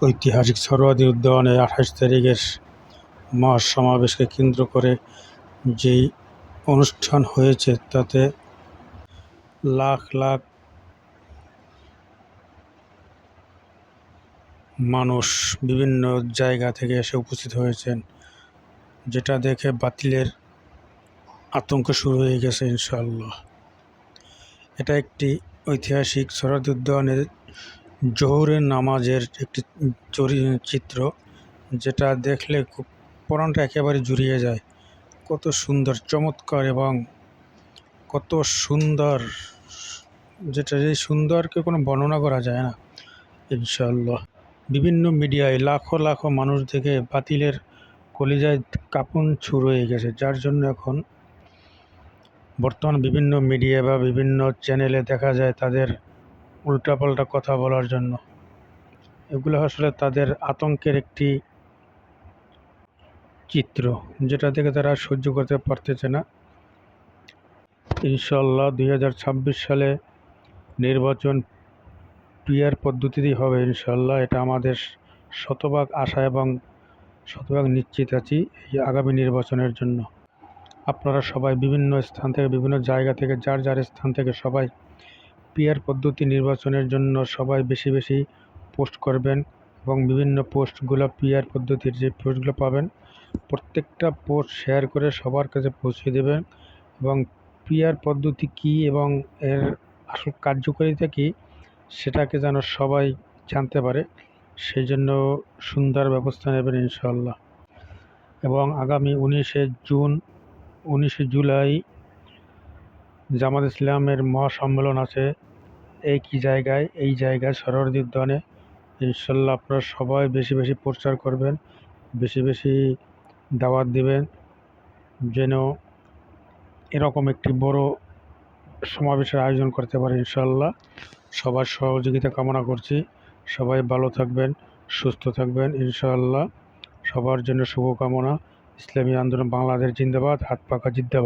ঐতিহাসিক সোহরাওয়ার্দী উদ্যানে ২৮ তারিখের মহাসমাবেশকে কেন্দ্র করে যেই অনুষ্ঠান হয়েছে তাতে লাখ লাখ মানুষ বিভিন্ন জায়গা থেকে এসে উপস্থিত হয়েছেন, যেটা দেখে বাতিলের আতঙ্ক শুরু হয়ে গেছে ইনশাআল্লাহ। এটা একটি ঐতিহাসিক সোহরাওয়ার্দী উদ্যানের জোহরের নামাজের একটি চিত্র, যেটা দেখলে খুব প্রাণটা একেবারে জুড়িয়ে যায়। কত সুন্দর, চমৎকার এবং কত সুন্দর, যেটা এই সুন্দরকে কোনো বর্ণনা করা যায় না ইনশাআল্লাহ। বিভিন্ন মিডিয়ায় লাখো লাখো মানুষ দেখে বাতিলের কলিজায় কাঁপন শুরু হয়ে গেছে, যার জন্য এখন বর্তমান বিভিন্ন মিডিয়া বা বিভিন্ন চ্যানেলে দেখা যায় তাদের উল্টাপাল্টা কথা বলার জন্য। এগুলো আসলে তাদের আতঙ্কের একটি চিত্র, যেটা থেকে তারা সহ্য করতে পারতেছে না। ইনশাআল্লাহ ২০২৬ সালে নির্বাচন পিআর পদ্ধতিতেই হবে ইনশাআল্লাহ। এটা আমাদের শতভাগ আশা এবং শতভাগ নিশ্চিত আছি এই আগামী নির্বাচনের জন্য। আপনারা সবাই বিভিন্ন স্থান থেকে, বিভিন্ন জায়গা থেকে, যার যার স্থান থেকে সবাই পিআর পদ্ধতি নির্বাচনের জন্য সবাই বেশি বেশি পোস্ট করবেন এবং বিভিন্ন পোস্টগুলো, পিআর পদ্ধতির যে পোস্টগুলো পাবেন প্রত্যেকটা পোস্ট শেয়ার করে সবার কাছে পৌঁছে দেবেন এবং পিআর পদ্ধতি কী এবং এর আসল কার্যকারিতা কী সেটাকে যেন সবাই জানতে পারে, সেই জন্য সুন্দর ব্যবস্থা নেবেন ইনশাআল্লাহ। এবং আগামী 19 জুলাই জামাত ইসলামের মহাসম্মেলন আছে এই জায়গায় সোহরাওয়ার্দী উদ্যানে। ইনশাআল্লাহ আপনারা সবাই বেশি বেশি প্রচার করবেন, বেশি বেশি দাওয়াত দিবেন, যেন এরকম একটি বড় সমাবেশের আয়োজন করতে পারে ইনশাআল্লাহ। সবার সহযোগিতা কামনা করছি। সবাই ভালো থাকবেন, সুস্থ থাকবেন ইনশাআল্লাহ। সবার জন্য শুভকামনা। ইসলামী আন্দোলন বাংলাদেশ জিন্দাবাদ, হাত পাখা জিন্দাবাদ।